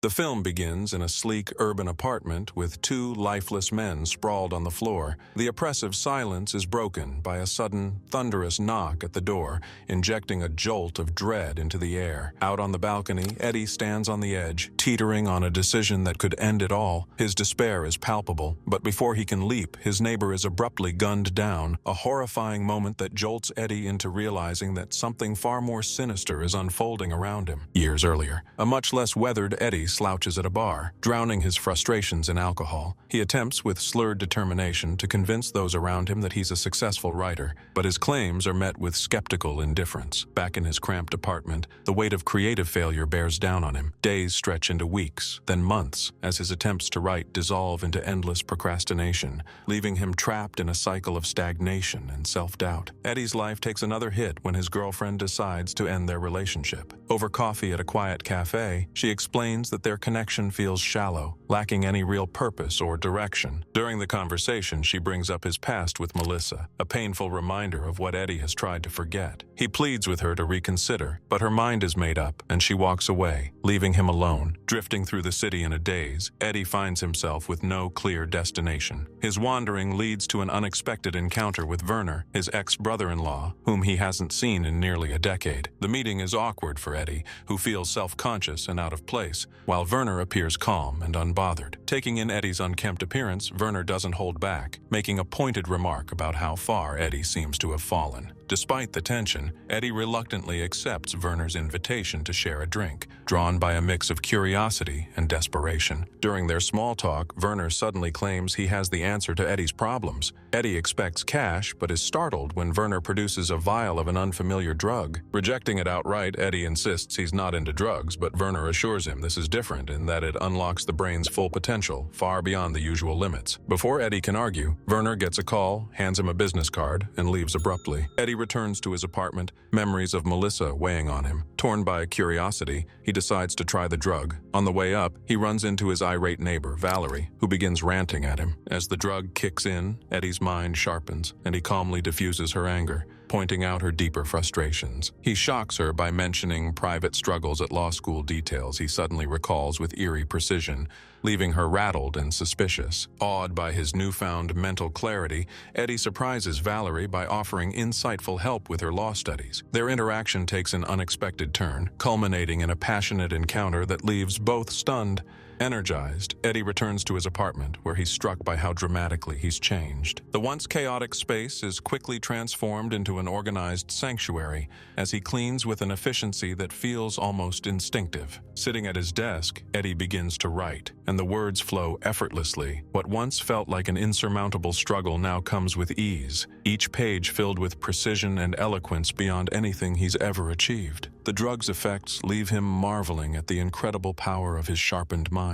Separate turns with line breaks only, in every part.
The film begins in a sleek urban apartment with two lifeless men sprawled on the floor. The oppressive silence is broken by a sudden, thunderous knock at the door, injecting a jolt of dread into the air. Out on the balcony, Eddie stands on the edge, teetering on a decision that could end it all. His despair is palpable, but before he can leap, his neighbor is abruptly gunned down, a horrifying moment that jolts Eddie into realizing that something far more sinister is unfolding around him. Years earlier, a much less weathered Eddie slouches at a bar, drowning his frustrations in alcohol. He attempts with slurred determination to convince those around him that he's a successful writer, but his claims are met with skeptical indifference. Back in his cramped apartment, the weight of creative failure bears down on him. Days stretch into weeks, then months, as his attempts to write dissolve into endless procrastination, leaving him trapped in a cycle of stagnation and self-doubt. Eddie's life takes another hit when his girlfriend decides to end their relationship. Over coffee at a quiet cafe, she explains that their connection feels shallow, lacking any real purpose or direction. During the conversation, she brings up his past with Melissa, a painful reminder of what Eddie has tried to forget. He pleads with her to reconsider, but her mind is made up, and she walks away, leaving him alone. Drifting through the city in a daze, Eddie finds himself with no clear destination. His wandering leads to an unexpected encounter with Werner, his ex-brother-in-law, whom he hasn't seen in nearly a decade. The meeting is awkward for Eddie, who feels self-conscious and out of place, while Werner appears calm and unbothered. Taking in Eddie's unkempt appearance, Werner doesn't hold back, making a pointed remark about how far Eddie seems to have fallen. Despite the tension, Eddie reluctantly accepts Werner's invitation to share a drink, drawn by a mix of curiosity and desperation. During their small talk, Werner suddenly claims he has the answer to Eddie's problems. Eddie expects cash, but is startled when Werner produces a vial of an unfamiliar drug. Rejecting it outright, Eddie insists he's not into drugs, but Werner assures him this is different in that it unlocks the brain's full potential, far beyond the usual limits. Before Eddie can argue, Werner gets a call, hands him a business card, and leaves abruptly. Eddie returns to his apartment, memories of Melissa weighing on him. Torn by curiosity, he decides to try the drug. On the way up, he runs into his irate neighbor, Valerie, who begins ranting at him. As the drug kicks in, Eddie's mind sharpens, and he calmly diffuses her anger, pointing out her deeper frustrations. He shocks her by mentioning private struggles at law school, details he suddenly recalls with eerie precision, leaving her rattled and suspicious. Awed by his newfound mental clarity, Eddie surprises Valerie by offering insightful help with her law studies. Their interaction takes an unexpected turn, culminating in a passionate encounter that leaves both stunned. Energized, Eddie returns to his apartment, where he's struck by how dramatically he's changed. The once chaotic space is quickly transformed into an organized sanctuary, as he cleans with an efficiency that feels almost instinctive. Sitting at his desk, Eddie begins to write, and the words flow effortlessly. What once felt like an insurmountable struggle now comes with ease, each page filled with precision and eloquence beyond anything he's ever achieved. The drug's effects leave him marveling at the incredible power of his sharpened mind.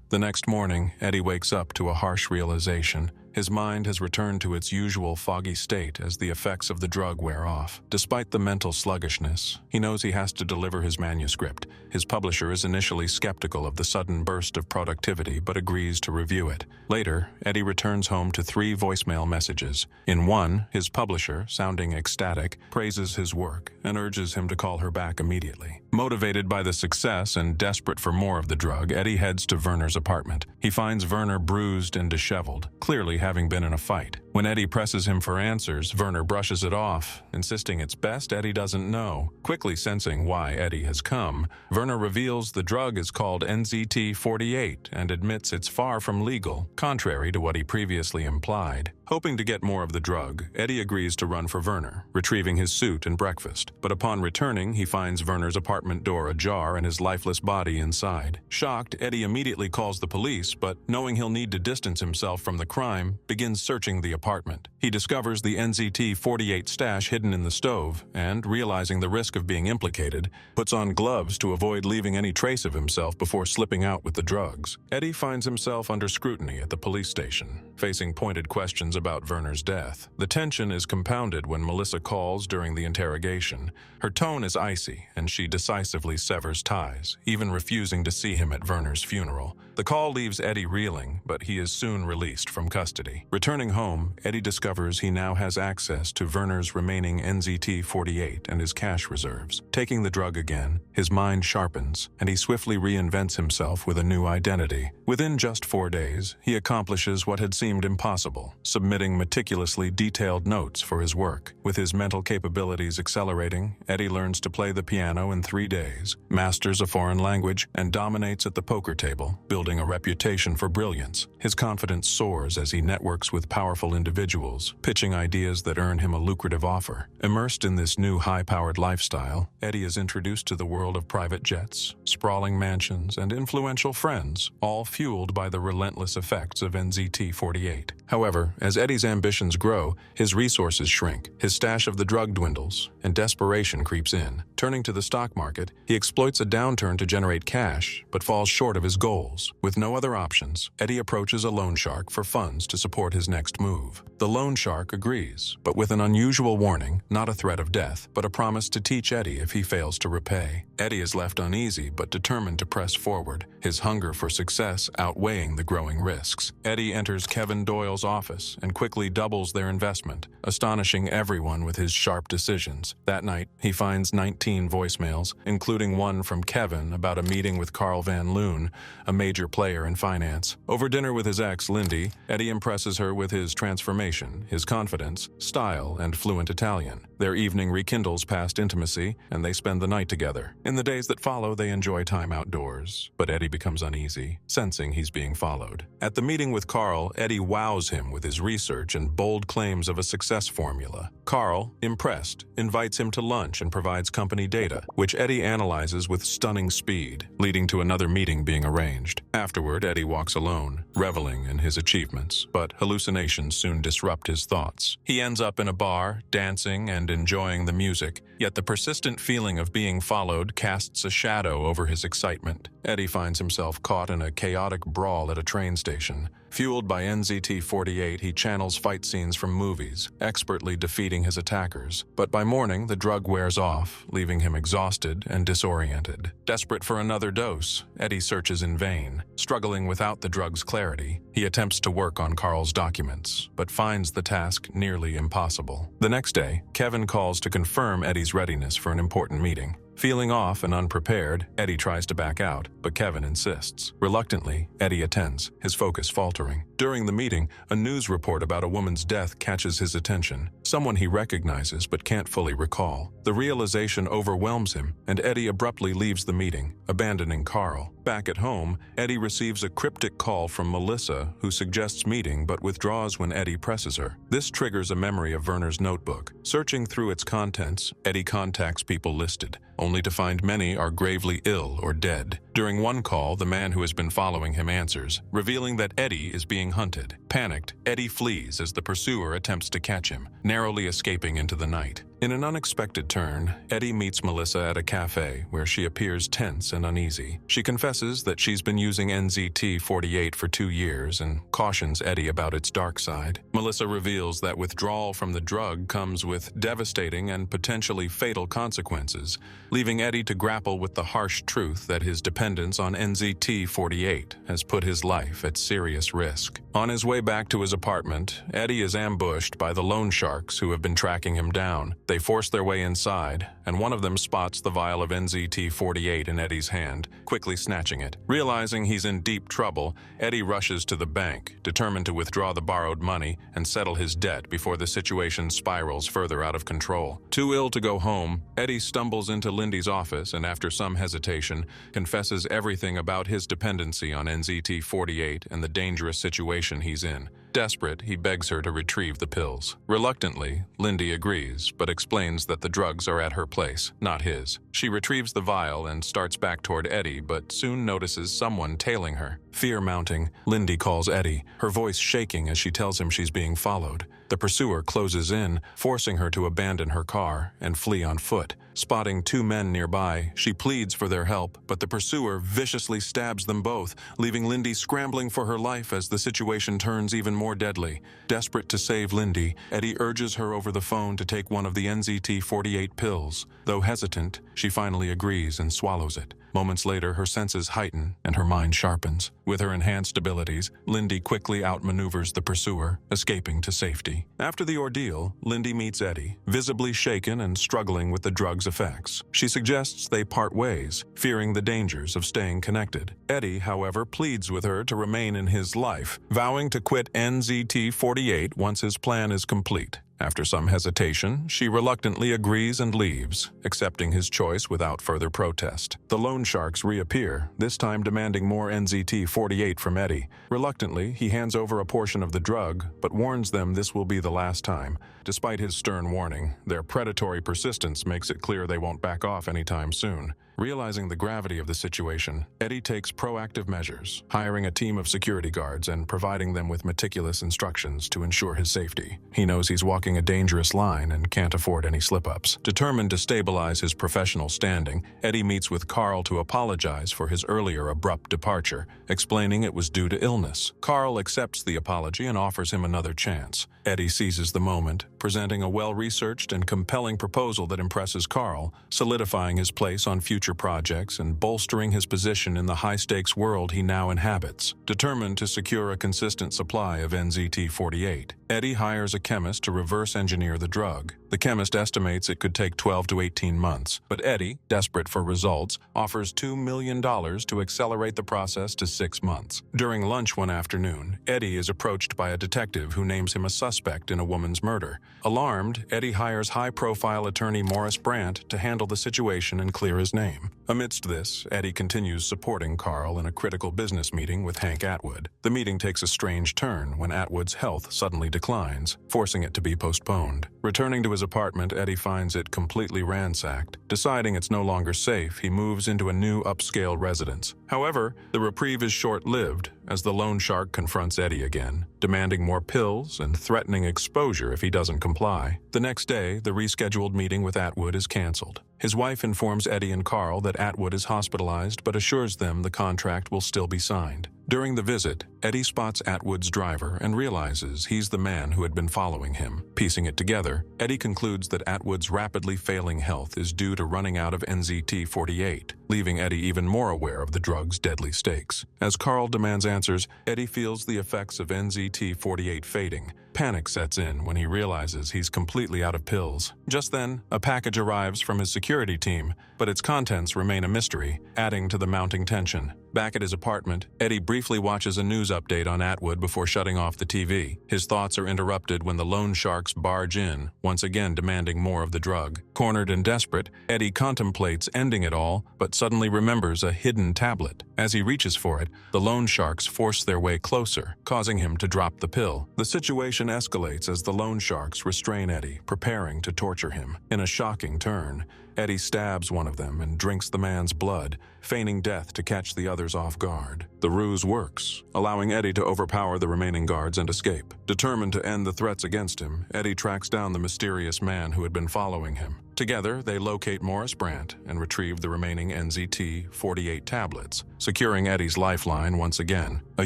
The next morning, Eddie wakes up to a harsh realization. His mind has returned to its usual foggy state as the effects of the drug wear off. Despite the mental sluggishness, he knows he has to deliver his manuscript. His publisher is initially skeptical of the sudden burst of productivity, but agrees to review it. Later, Eddie returns home to 3 voicemail messages. In one, his publisher, sounding ecstatic, praises his work and urges him to call her back immediately. Motivated by the success and desperate for more of the drug, Eddie heads to Werner's apartment. He finds Werner bruised and disheveled, clearly having been in a fight. When Eddie presses him for answers, Werner brushes it off, insisting it's best Eddie doesn't know. Quickly sensing why Eddie has come, Werner reveals the drug is called NZT-48 and admits it's far from legal, contrary to what he previously implied. Hoping to get more of the drug, Eddie agrees to run for Werner, retrieving his suit and breakfast. But upon returning, he finds Werner's apartment door ajar and his lifeless body inside. Shocked, Eddie immediately calls the police, but knowing he'll need to distance himself from the crime, begins searching the apartment. He discovers the NZT-48 stash hidden in the stove, and, realizing the risk of being implicated, puts on gloves to avoid leaving any trace of himself before slipping out with the drugs. Eddie finds himself under scrutiny at the police station, facing pointed questions about Werner's death. The tension is compounded when Melissa calls during the interrogation. Her tone is icy, and she decisively severs ties, even refusing to see him at Werner's funeral. The call leaves Eddie reeling, but he is soon released from custody. Returning home, Eddie discovers he now has access to Werner's remaining NZT-48 and his cash reserves. Taking the drug again, his mind sharpens, and he swiftly reinvents himself with a new identity. Within just 4 days, he accomplishes what had seemed impossible, submitting meticulously detailed notes for his work. With his mental capabilities accelerating, Eddie learns to play the piano in 3 days, masters a foreign language, and dominates at the poker table, building a reputation for brilliance. His confidence soars as he networks with powerful individuals, pitching ideas that earn him a lucrative offer. Immersed in this new high-powered lifestyle, Eddie is introduced to the world of private jets, sprawling mansions, and influential friends, all fueled by the relentless effects of NZT-48. However, as Eddie's ambitions grow, his resources shrink, his stash of the drug dwindles, and desperation creeps in. Turning to the stock market, he exploits a downturn to generate cash, but falls short of his goals. With no other options, Eddie approaches a loan shark for funds to support his next move. The loan shark agrees, but with an unusual warning, not a threat of death, but a promise to teach Eddie if he fails to repay. Eddie is left uneasy but determined to press forward, his hunger for success outweighing the growing risks. Eddie enters Kevin Doyle's office and quickly doubles their investment, astonishing everyone with his sharp decisions. That night, he finds 19 voicemails, including one from Kevin about a meeting with Carl Van Loon, a major player in finance. Over dinner with his ex, Lindy, Eddie impresses her with his transformation, his confidence, style, and fluent Italian. Their evening rekindles past intimacy, and they spend the night together. In the days that follow, they enjoy time outdoors, but Eddie becomes uneasy, sensing he's being followed. At the meeting with Carl, Eddie wows him with his research and bold claims of a success formula. Carl, impressed, invites him to lunch and provides company data, which Eddie analyzes with stunning speed, leading to another meeting being arranged. Afterward, Eddie walks alone, reveling in his achievements, but hallucinations soon disrupt his thoughts. He ends up in a bar, dancing and enjoying the music, yet the persistent feeling of being followed casts a shadow over his excitement. Eddie finds himself caught in a chaotic brawl at a train station. Fueled by NZT-48, he channels fight scenes from movies, expertly defeating his attackers. But by morning, the drug wears off, leaving him exhausted and disoriented. Desperate for another dose, Eddie searches in vain. Struggling without the drug's clarity, he attempts to work on Carl's documents, but finds the task nearly impossible. The next day, Kevin calls to confirm Eddie's readiness for an important meeting. Feeling off and unprepared, Eddie tries to back out, but Kevin insists. Reluctantly, Eddie attends, his focus faltering. During the meeting, a news report about a woman's death catches his attention, someone he recognizes but can't fully recall. The realization overwhelms him, and Eddie abruptly leaves the meeting, abandoning Carl. Back at home, Eddie receives a cryptic call from Melissa, who suggests meeting but withdraws when Eddie presses her. This triggers a memory of Werner's notebook. Searching through its contents, Eddie contacts people listed, only to find many are gravely ill or dead. During one call, the man who has been following him answers, revealing that Eddie is being hunted. Panicked, Eddie flees as the pursuer attempts to catch him, narrowly escaping into the night. In an unexpected turn, Eddie meets Melissa at a cafe where she appears tense and uneasy. She confesses that she's been using NZT-48 for 2 years and cautions Eddie about its dark side. Melissa reveals that withdrawal from the drug comes with devastating and potentially fatal consequences, leaving Eddie to grapple with the harsh truth that his dependence on NZT-48 has put his life at serious risk. On his way back to his apartment, Eddie is ambushed by the loan sharks who have been tracking him down. They force their way inside, and one of them spots the vial of NZT-48 in Eddie's hand, quickly snatching it. Realizing he's in deep trouble, Eddie rushes to the bank, determined to withdraw the borrowed money and settle his debt before the situation spirals further out of control. Too ill to go home, Eddie stumbles into Lindy's office and, after some hesitation, confesses everything about his dependency on NZT-48 and the dangerous situation he's in. Desperate, he begs her to retrieve the pills. Reluctantly, Lindy agrees, but explains that the drugs are at her place, not his. She retrieves the vial and starts back toward Eddie, but soon notices someone tailing her. Fear mounting, Lindy calls Eddie, her voice shaking as she tells him she's being followed. The pursuer closes in, forcing her to abandon her car and flee on foot. Spotting 2 men nearby, she pleads for their help, but the pursuer viciously stabs them both, leaving Lindy scrambling for her life as the situation turns even more deadly. Desperate to save Lindy, Eddie urges her over the phone to take one of the NZT-48 pills. Though hesitant, she finally agrees and swallows it. Moments later, her senses heighten and her mind sharpens. With her enhanced abilities, Lindy quickly outmaneuvers the pursuer, escaping to safety. After the ordeal, Lindy meets Eddie, visibly shaken and struggling with the drug's effects. She suggests they part ways, fearing the dangers of staying connected. Eddie, however, pleads with her to remain in his life, vowing to quit NZT-48 once his plan is complete. After some hesitation, she reluctantly agrees and leaves, accepting his choice without further protest. The loan sharks reappear, this time demanding more NZT-48 from Eddie. Reluctantly, he hands over a portion of the drug, but warns them this will be the last time. Despite his stern warning, their predatory persistence makes it clear they won't back off anytime soon. Realizing the gravity of the situation, Eddie takes proactive measures, hiring a team of security guards and providing them with meticulous instructions to ensure his safety. He knows he's walking a dangerous line and can't afford any slip-ups. Determined to stabilize his professional standing, Eddie meets with Carl to apologize for his earlier abrupt departure, explaining it was due to illness. Carl accepts the apology and offers him another chance. Eddie seizes the moment, presenting a well-researched and compelling proposal that impresses Carl, solidifying his place on future projects and bolstering his position in the high-stakes world he now inhabits. Determined to secure a consistent supply of NZT-48, Eddie hires a chemist to reverse engineer the drug. The chemist estimates it could take 12 to 18 months, but Eddie, desperate for results, offers $2 million to accelerate the process to 6 months. During lunch one afternoon, Eddie is approached by a detective who names him a suspect in a woman's murder. Alarmed, Eddie hires high-profile attorney Morris Brandt to handle the situation and clear his name. Amidst this, Eddie continues supporting Carl in a critical business meeting with Hank Atwood. The meeting takes a strange turn when Atwood's health suddenly declines, forcing it to be postponed. Returning to his apartment, Eddie finds it completely ransacked. Deciding it's no longer safe, he moves into a new upscale residence. However, the reprieve is short-lived, as the loan shark confronts Eddie again, demanding more pills and threatening exposure if he doesn't comply. The next day, the rescheduled meeting with Atwood is canceled. His wife informs Eddie and Carl that Atwood is hospitalized but assures them the contract will still be signed. During the visit, Eddie spots Atwood's driver and realizes he's the man who had been following him. Piecing it together, Eddie concludes that Atwood's rapidly failing health is due to running out of NZT-48, leaving Eddie even more aware of the drug's deadly stakes. As Carl demands answers, Eddie feels the effects of NZT-48 fading. Panic sets in when he realizes he's completely out of pills. Just then, a package arrives from his security team, but its contents remain a mystery, adding to the mounting tension. Back at his apartment, Eddie briefly watches a news update on Atwood before shutting off the TV. His thoughts are interrupted when the loan sharks barge in, once again demanding more of the drug. Cornered and desperate, Eddie contemplates ending it all, but suddenly remembers a hidden tablet. As he reaches for it, the loan sharks force their way closer, causing him to drop the pill. The situation escalates as the loan sharks restrain Eddie, preparing to torture him. In a shocking turn, Eddie stabs one of them and drinks the man's blood, feigning death to catch the others off guard. The ruse works, allowing Eddie to overpower the remaining guards and escape. Determined to end the threats against him, Eddie tracks down the mysterious man who had been following him. Together, they locate Morris Brandt and retrieve the remaining NZT-48 tablets, securing Eddie's lifeline once again. A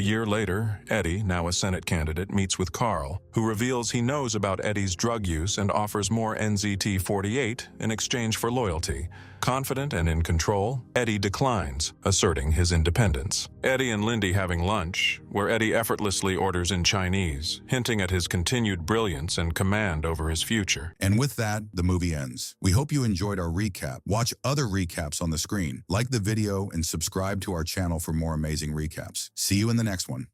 year later, Eddie, now a Senate candidate, meets with Carl, who reveals he knows about Eddie's drug use and offers more NZT-48 in exchange for loyalty. Confident and in control, Eddie declines, asserting his independence. Eddie and Lindy having lunch, where Eddie effortlessly orders in Chinese, hinting at his continued brilliance and command over his future.
And with that, the movie ends. We hope you enjoyed our recap. Watch other recaps on the screen. Like the video and subscribe to our channel for more amazing recaps. See you in the next one.